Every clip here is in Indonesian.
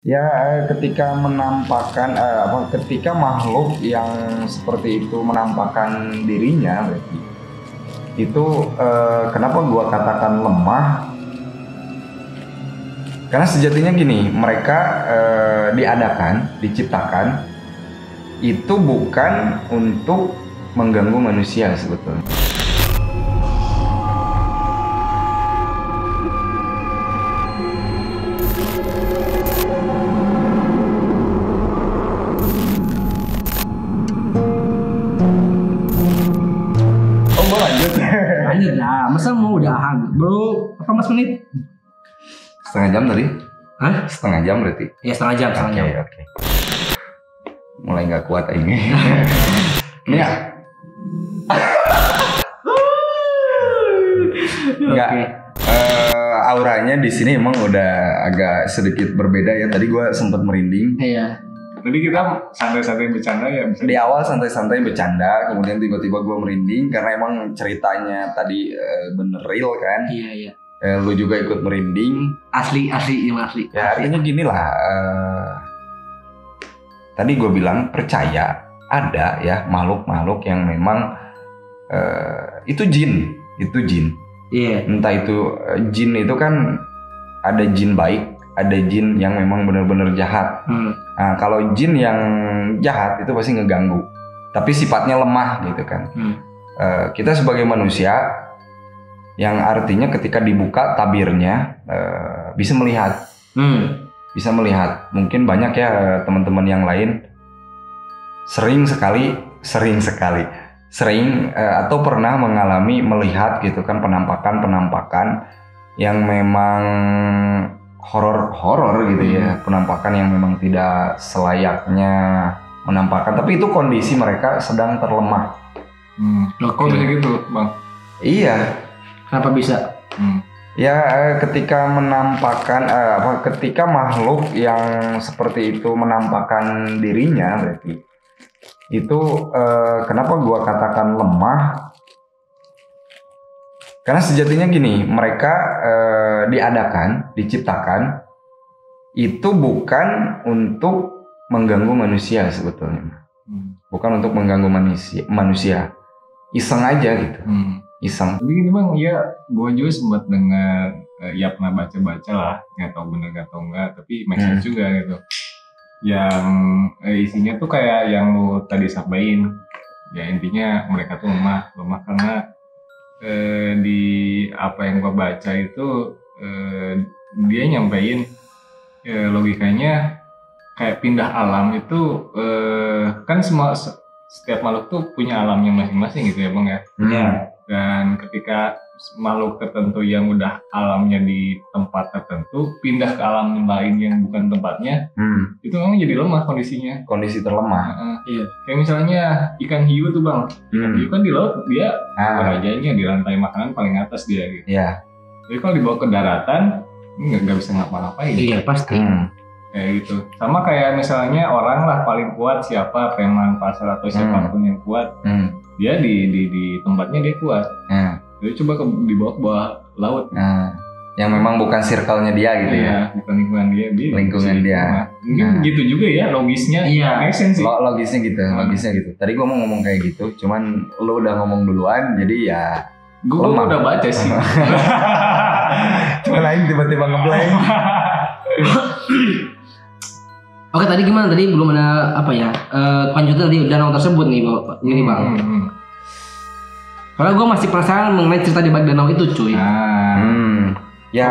Ya, ketika menampakkan ketika makhluk yang seperti itu menampakkan dirinya, berarti itu kenapa gua katakan lemah? Karena sejatinya gini, mereka diciptakan itu bukan untuk mengganggu manusia sebetulnya. Lanjut lah, masa mau udahan? Bro, apa mas menit? Setengah jam tadi? Hah? Setengah jam berarti? Ya setengah jam. Oke. Mulai nggak kuat ini. Ini ya? Nggak. Auranya di sini emang udah agak sedikit berbeda ya. Tadi gue sempat merinding. Iya. Jadi kita santai-santai bercanda ya bisa. Di awal santai-santai bercanda, kemudian tiba-tiba gue merinding karena emang ceritanya tadi bener real kan. Iya. Lu juga ikut merinding. Asli. Ya artinya gini lah. Tadi gue bilang percaya ada ya makhluk-makhluk yang memang itu jin. Iya. Entah itu jin itu kan ada jin baik, ada jin yang memang benar-benar jahat. Nah, kalau jin yang jahat itu pasti ngeganggu, tapi sifatnya lemah gitu kan. Kita sebagai manusia, yang artinya ketika dibuka tabirnya bisa melihat. Bisa melihat. Mungkin banyak ya teman-teman yang lain sering atau pernah mengalami melihat gitu kan penampakan yang memang horor gitu ya, penampakan yang memang tidak selayaknya menampakkan, tapi itu kondisi mereka sedang terlemah. Kok bisa gitu, Bang? Iya. Kenapa bisa? Ya, ketika menampakkan ketika makhluk yang seperti itu menampakkan dirinya, berarti itu kenapa gua katakan lemah? Karena sejatinya gini, mereka diciptakan itu bukan untuk mengganggu manusia sebetulnya. Bukan untuk mengganggu manusia. Iseng aja gitu. Iseng. Tapi gini Bang, ya gue juga sempat dengar, ya pernah baca-baca lah, nggak tahu bener nggak tahu nggak, tapi make sense juga gitu. Yang isinya tuh kayak yang lu tadi sampaikan. Ya intinya mereka tuh lemah karena di apa yang gua baca itu dia nyampein logikanya kayak pindah alam itu kan setiap makhluk tuh punya alamnya masing-masing gitu ya Bang ya. Dan ketika makhluk tertentu yang udah alamnya di tempat tertentu pindah ke alam lain yang bukan tempatnya, itu memang jadi lemah kondisinya. Kondisi terlemah. Iya. Kayak misalnya ikan hiu tuh Bang. Ikan hiu kan di laut dia rajanya di rantai makanan paling atas dia gitu. Iya. Jadi kalau dibawa ke daratan nggak bisa ngapa-ngapain. Iya pasti. Kayak gitu. Sama kayak misalnya orang lah paling kuat siapa, preman pasar atau siapapun yang kuat. Dia di tempatnya dia kuat. Jadi coba dibawa ke bawah laut. Yang memang bukan circle-nya dia gitu ya. Bukan lingkungan dia. Lingkungan dia. Mungkin gitu juga ya logisnya. Iya. Sih. Logisnya gitu. Tadi gue mau ngomong kayak gitu, cuman lu udah ngomong duluan, jadi ya. Gue udah baca sih. Cuma lain tiba-tiba ngeblank. Oke, tadi gimana? Tadi belum ada lanjutan tadi danau tersebut nih Bang. Karena gue masih penasaran mengenai cerita di balik danau itu cuy. Ya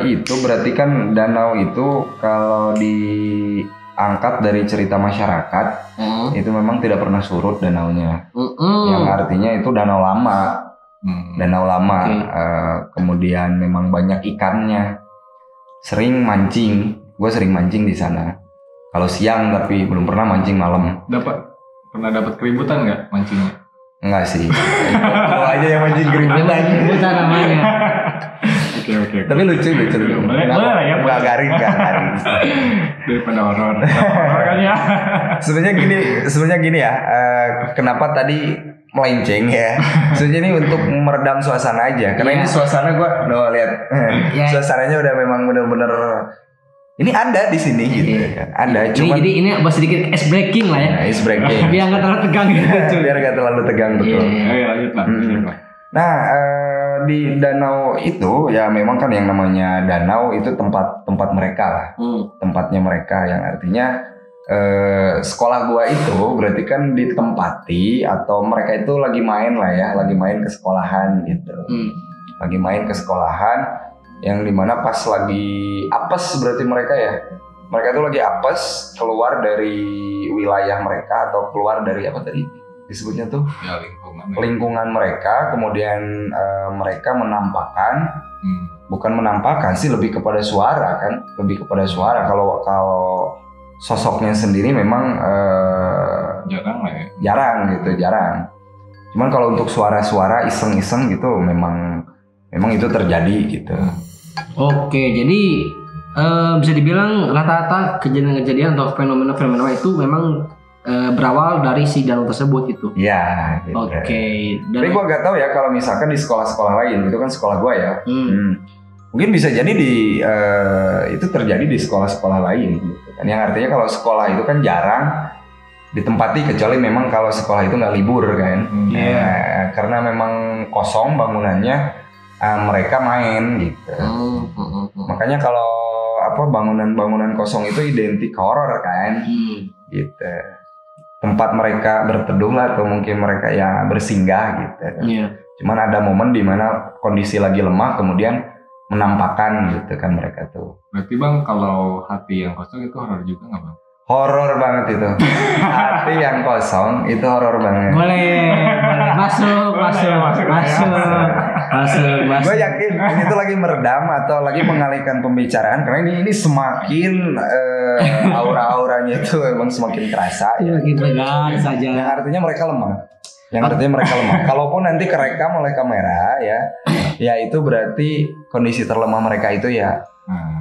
itu berarti kan danau itu kalau diangkat dari cerita masyarakat itu memang tidak pernah surut danaunya. Yang artinya itu danau lama. Kemudian memang banyak ikannya. Gue sering mancing di sana. Kalau siang tapi belum pernah mancing malam. Pernah dapat keributan nggak mancingnya? Enggak sih. Kalau aja yang mancing keributan. Keributan namanya. Oke. Tapi lucu. Boleh lah ya. Enggak garing. Daripada horor kan ya. Sebenarnya gini ya. Kenapa tadi melenceng ya? Sebenarnya ini untuk meredam suasana aja. Karena ini suasana gue lihat. Suasananya udah memang bener-bener Ini ada di sini gitu kan. Ada, cuman jadi ini sedikit ice breaking lah ya. Nah, ice breaking. Biar nggak terlalu tegang gitu. Biar nggak terlalu tegang, betul. Lanjut lah. Nah, di danau itu ya memang kan yang namanya danau itu tempat mereka lah. Tempatnya mereka, yang artinya sekolah gua itu berarti kan ditempati atau mereka itu lagi main lah ya, lagi main ke sekolahan gitu. Lagi main ke sekolahan yang dimana pas lagi apes berarti mereka itu lagi apes keluar dari wilayah mereka atau keluar dari apa tadi disebutnya tuh ya, lingkungan mereka, kemudian mereka menampakkan bukan menampakkan sih, lebih kepada suara kan, lebih kepada suara. Kalau sosoknya sendiri memang jarang lah ya, jarang. Cuman kalau untuk suara-suara iseng-iseng gitu memang itu terjadi gitu. Oke, jadi bisa dibilang rata-rata kejadian-kejadian atau fenomena-fenomena itu memang berawal dari si danau tersebut gitu. Iya. Gitu. Oke. Tapi gue nggak tahu ya kalau misalkan di sekolah-sekolah lain, itu kan sekolah gue ya. Mungkin bisa jadi itu terjadi di sekolah-sekolah lain. Gitu kan. Yang artinya kalau sekolah itu kan jarang ditempati kecuali memang kalau sekolah itu nggak libur kan. Karena memang kosong bangunannya. Mereka main gitu. Makanya kalau bangunan-bangunan kosong itu identik horor kan, gitu. Tempat mereka berteduh lah atau mungkin mereka ya bersinggah gitu. Cuman ada momen di mana kondisi lagi lemah kemudian menampakkan gitu kan mereka tuh. Berarti Bang, kalau hati yang kosong itu horor juga nggak Bang? Horor banget itu. Hati yang kosong itu horor banget. Boleh. Masuk. Gue yakin ini tuh lagi meredam atau lagi mengalihkan pembicaraan karena ini semakin aura-auranya itu emang semakin kerasa. Lagi tegang saja. Yang artinya mereka lemah. Kalaupun nanti kerekam oleh kamera ya itu berarti kondisi terlemah mereka itu ya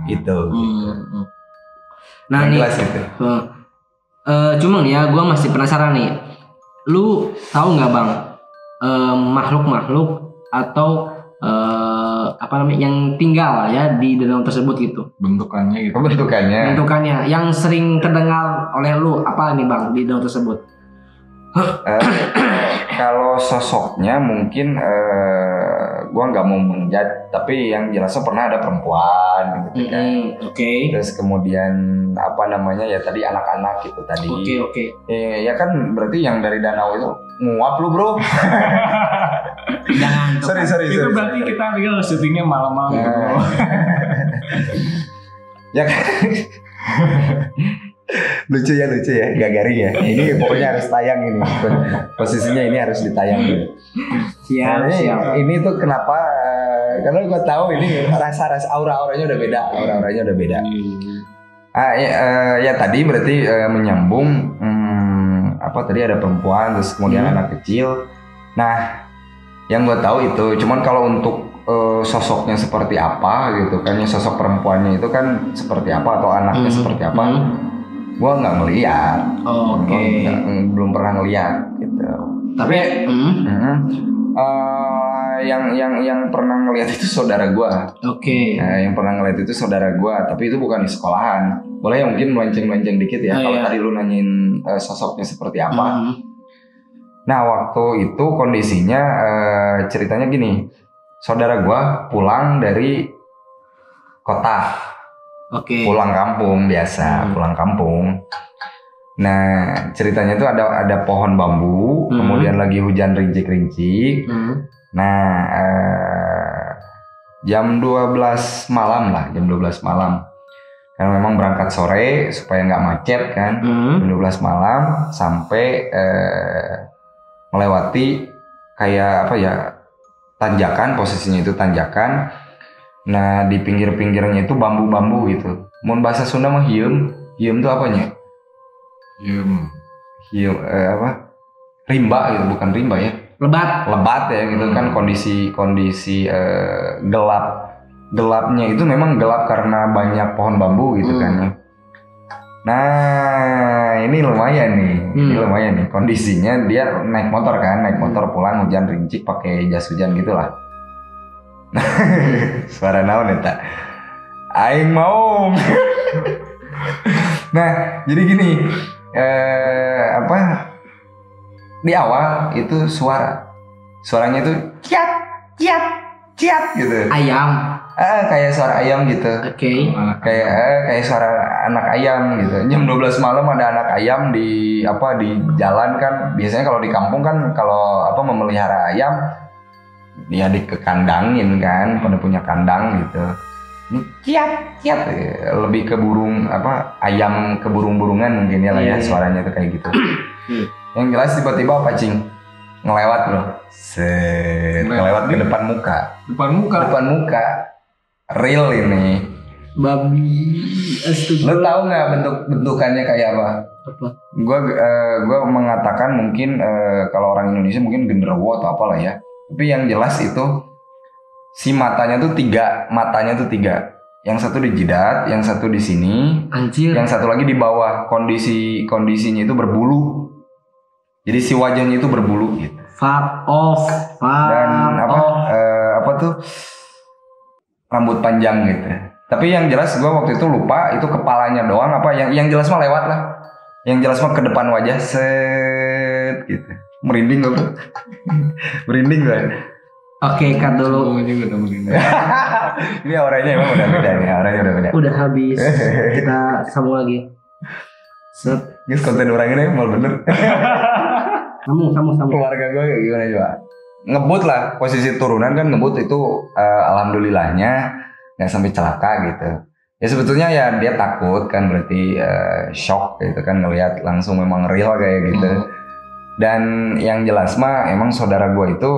itu. Gitu. Nah nih, cuma nih ya, gue masih penasaran nih. Lu tahu nggak Bang, makhluk-makhluk atau yang tinggal ya di danau tersebut gitu? Bentukannya gitu. Bentukannya yang sering terdengar oleh lu apa nih Bang di danau tersebut? Kalau sosoknya mungkin gue nggak mau menjat, tapi yang jelasnya pernah ada perempuan gitu kan. Terus kemudian ya tadi anak-anak gitu tadi. Ya kan berarti yang dari danau itu nguap lu bro. Jangan. sorry. Itu berarti kita tinggal syutingnya malam-malam gitu bro. Ya kan. lucu ya gak garing ya. Ini pokoknya harus tayang ini. Posisinya ini harus ditayang gitu. Siap. Ini tuh kenapa? Karena gue tahu ini rasa aura-auranya udah beda. Ya tadi berarti menyambung tadi ada perempuan terus kemudian anak kecil. Nah, yang gue tahu itu cuman kalau untuk sosoknya seperti apa gitu kan, ya sosok perempuannya itu kan seperti apa atau anaknya seperti apa, gue nggak ngeliat. Belum pernah ngeliat gitu. Tapi yang pernah ngeliat itu saudara gue. Yang pernah ngeliat itu saudara gue, tapi itu bukan di sekolahan. Boleh ya mungkin melenceng dikit ya. Kalau tadi lu nanyain sosoknya seperti apa. Nah waktu itu kondisinya ceritanya gini. Saudara gue pulang dari kota. Pulang kampung biasa, pulang kampung. Nah ceritanya itu ada pohon bambu, kemudian lagi hujan rincik-rincik. Nah jam 12 malam. Karena memang berangkat sore supaya nggak macet kan. Jam 12 malam sampai melewati kayak tanjakan, posisinya itu tanjakan. Nah di pinggir-pinggirnya itu bambu-bambu gitu. Mun bahasa Sunda mah hieum tuh apanya? Hieum rimba gitu, bukan rimba ya. Lebat ya gitu kan, kondisi gelapnya itu memang gelap karena banyak pohon bambu gitu kan ya. Nah ini lumayan nih kondisinya. Dia naik motor pulang hujan rincik pakai jas hujan gitulah. Suara naon eta? Aing mau Nah, jadi gini, di awal itu suaranya itu ciat ciat ciat gitu. Ayam. Kayak suara ayam gitu. Oke. Kayak suara anak ayam gitu. Jam 12 malam ada anak ayam di jalan kan. Biasanya kalau di kampung kan kalau memelihara ayam dia dikekandangin kan, pada punya kandang gitu. Ciat ciat lebih ke burung ayam ke burung-burungan mungkin ya lah ya suaranya tuh kayak gitu. Yang jelas tiba-tiba apa cing? Ngelewat bro. Ngelewat ke depan muka. Real ini. Babi. Lo tau nggak bentukannya kayak apa? Apa? Gua mengatakan mungkin kalau orang Indonesia mungkin genderuwo atau apalah ya. Tapi yang jelas itu si matanya tuh tiga. Yang satu di jidat, yang satu di sini, anjir. Yang satu lagi di bawah. Kondisinya itu berbulu. Jadi si wajahnya itu berbulu gitu. Fuck off. Dan rambut panjang gitu. Tapi yang jelas gue waktu itu lupa itu kepalanya doang yang jelas mah lewat lah. Yang jelas mah ke depan wajah set gitu. Merinding gue. Merinding gue. Oke, cut dulu. Ini auranya emang udah beda nih, auranya udah beda. Udah habis. Kita sambung lagi. Set. Guys, konten orang ini mal bener. Sambung. Keluarga gue kayak gimana coba? Ngebut lah, posisi turunan kan ngebut itu alhamdulillahnya nggak sampai celaka gitu. Ya sebetulnya ya dia takut kan berarti shock gitu kan ngelihat langsung memang real kayak gitu. Dan yang jelas mah emang saudara gue itu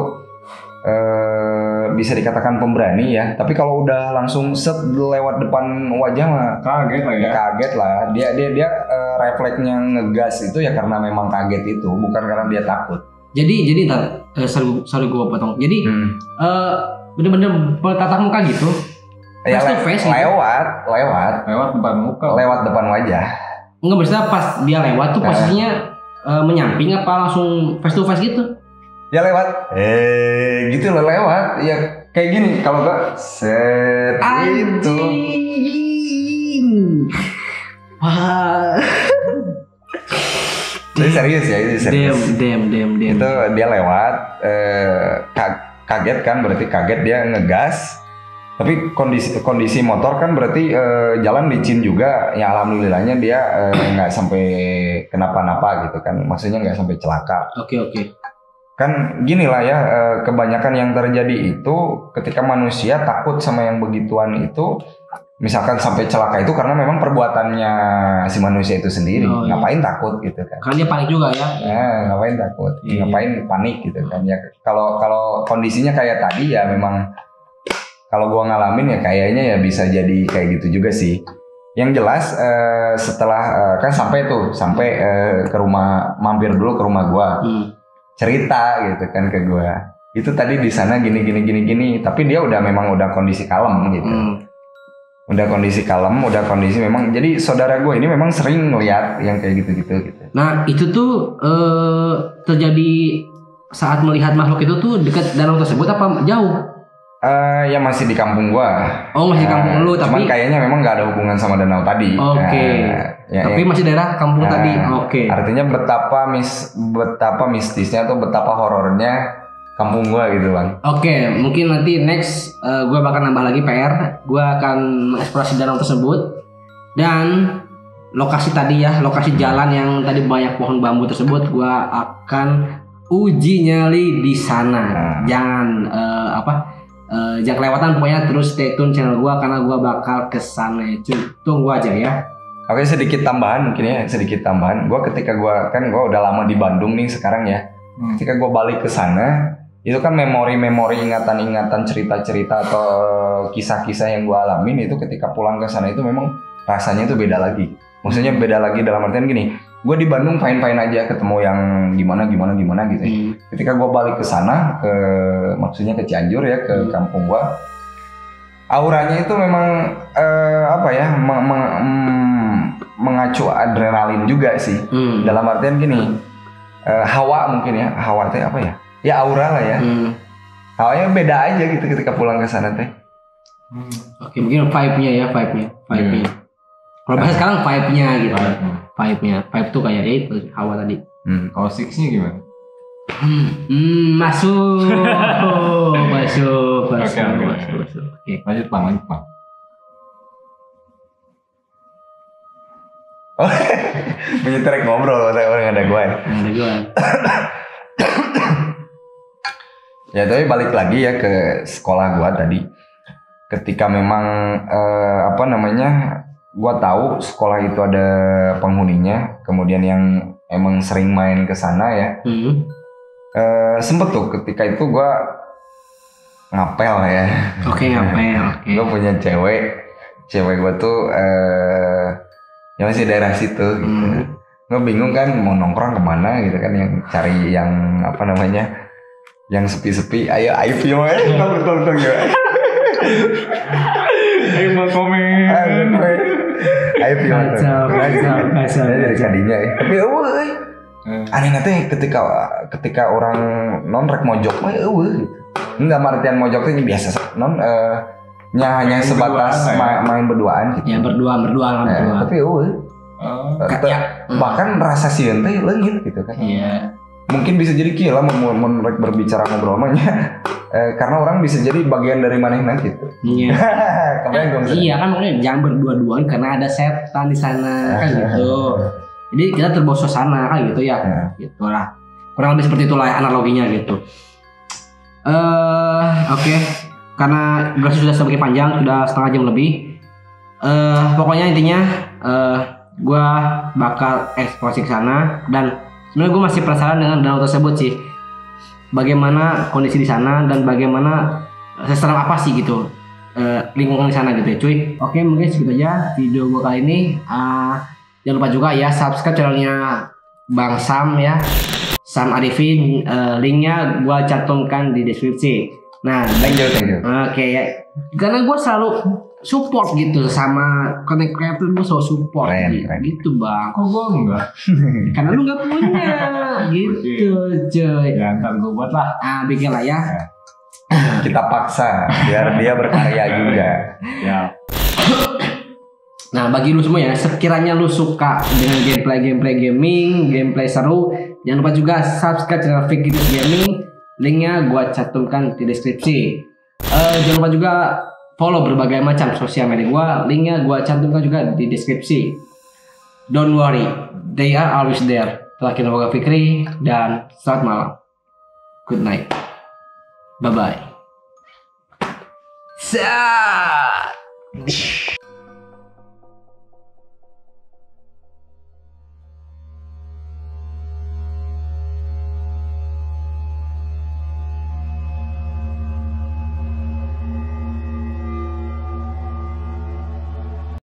bisa dikatakan pemberani ya. Tapi kalau udah langsung set lewat depan wajah mah kaget lah ya. Kaget lah. Dia refleksnya ngegas itu ya karena memang kaget itu, bukan karena dia takut. Jadi ntar sorry gue potong. Jadi bener-bener tatap muka gitu. Ya, face to face lewat depan muka. Lewat depan wajah. Enggak, maksudnya pas dia lewat tuh posisinya menyamping apa langsung face to face gitu? Ya lewat. Gitu loh lewat. Ya kayak gini kalau gak set itu. Wah. Jadi serius ya, itu serius. Damn. Itu dia lewat, kaget kan, berarti kaget dia ngegas. Tapi kondisi motor kan berarti jalan licin juga. Ya alhamdulillahnya dia nggak sampai kenapa-napa gitu kan. Maksudnya nggak sampai celaka. Oke. Kan gini lah ya, kebanyakan yang terjadi itu ketika manusia takut sama yang begituan itu. Misalkan sampai celaka itu karena memang perbuatannya si manusia itu sendiri. Ngapain takut gitu kan? Karena dia panik juga ya. Ngapain takut? Ngapain panik gitu kan? Ya kalau kondisinya kayak tadi ya memang kalau gua ngalamin ya kayaknya ya bisa jadi kayak gitu juga sih. Yang jelas setelah kan sampai ke rumah, mampir dulu ke rumah gua. Cerita gitu kan ke gua. Itu tadi di sana gini. Tapi dia memang udah kondisi kalem gitu. Udah kondisi kalem, udah kondisi memang. Jadi saudara gue ini memang sering ngeliat yang kayak gitu. Nah itu tuh terjadi saat melihat makhluk itu tuh dekat danau tersebut apa jauh? Ya masih di kampung gue. Oh masih di kampung lu tapi. Cuman kayaknya memang nggak ada hubungan sama danau tadi. Oke. Tapi masih daerah kampung tadi. Oke. Artinya betapa mistisnya atau betapa horornya kampung gua gitu bang. Oke, mungkin nanti next gua bakal nambah lagi PR. Gua akan mengeksplorasi danau tersebut dan lokasi tadi ya, lokasi jalan yang tadi banyak pohon bambu tersebut, gua akan uji nyali di sana. Jangan jangan kelewatan pokoknya, terus stay tune channel gua karena gua bakal ke sana. Tunggu aja ya. Oke, sedikit tambahan. Gua ketika gua udah lama di Bandung nih sekarang ya. Ketika gua balik ke sana, itu kan memori-memori, ingatan-ingatan, cerita-cerita atau kisah-kisah yang gue alamin itu ketika pulang ke sana itu memang rasanya itu beda lagi. Maksudnya beda lagi dalam artian gini, gue di Bandung fine-fine aja ketemu yang gimana gitu. Ketika gue balik ke sana, maksudnya ke Cianjur ya, ke kampung gue, auranya itu memang mengacu adrenalin juga sih. Dalam artian gini, hawa mungkin ya, hawa itu apa ya? Ya aura lah ya. Hawanya beda aja gitu ketika pulang ke sana teh. Oke, mungkin vibe-nya. Kalau bahasa sekarang vibe-nya gitu. Vibe tuh kayak itu Hawa tadi. Kalau Six-nya gimana? Masuk. Oke. Lanjut Bang. Oh, menyetrek ngobrol orang ada gue. Ya tapi balik lagi ya ke sekolah gue tadi. Ketika memang gue tahu sekolah itu ada penghuninya, kemudian yang emang sering main ke sana ya. Sempet tuh ketika itu gue ngapel ya. Oke, ngapel. Gue punya cewek gue tuh yang masih daerah situ gitu. Gue bingung kan mau nongkrong kemana gitu kan, yang cari yang yang sepi-sepi. Ayo view ya, tolong ya. Ayo mau komen. Ayo view. Kacau. Dari kadinya ya. Tapi aneh nanti ketika orang non-rek mojok mah gitu. Enggak artian mojok itu biasa hanya sebatas main berduaan gitu. Ya berdua. Tapi bahkan rasa sieun teh leungit gitu kan. Iya. Mungkin bisa jadi kira mun berbicara ngobrol mah karena orang bisa jadi bagian dari manehna gitu. Iya. Iya kan makanya jangan berdua-duaan karena ada setan di sana kan gitu. Jadi kita terbawa suasana kan gitu ya. Gitu lah. Kurang lebih seperti itulah analoginya gitu. Oke. Karena durasi sudah semakin panjang, sudah setengah jam lebih. Pokoknya intinya gue bakal eksplorasi ke sana dan sebenarnya gue masih penasaran dengan danau tersebut sih. Bagaimana kondisi di sana dan bagaimana seseram apa sih gitu lingkungan di sana gitu ya cuy. Oke, mungkin segitu aja video gue kali ini. Jangan lupa juga ya subscribe channelnya Bang Sam ya, Sam Arifin. Linknya gue cantumkan di deskripsi. Nah, thank you. Oke, karena gue selalu support gitu sama content creator, gue selalu support gitu bang. Kok gue enggak? Karena lu nggak punya gitu cuy. Ya ntar gue buat lah. Bikin lah ya. Kita paksa biar dia berkarya juga. Ya. Nah bagi lu semua ya, sekiranya lu suka dengan gameplay gaming, gameplay seru, jangan lupa juga subscribe channel Fikidus Gaming. Linknya gue cantumkan di deskripsi. Jangan lupa juga follow berbagai macam sosial media gue. Linknya gue cantumkan juga di deskripsi. Don't worry, they are always there. Terakhir nama gue Fikri dan selamat malam. Good night. Bye bye.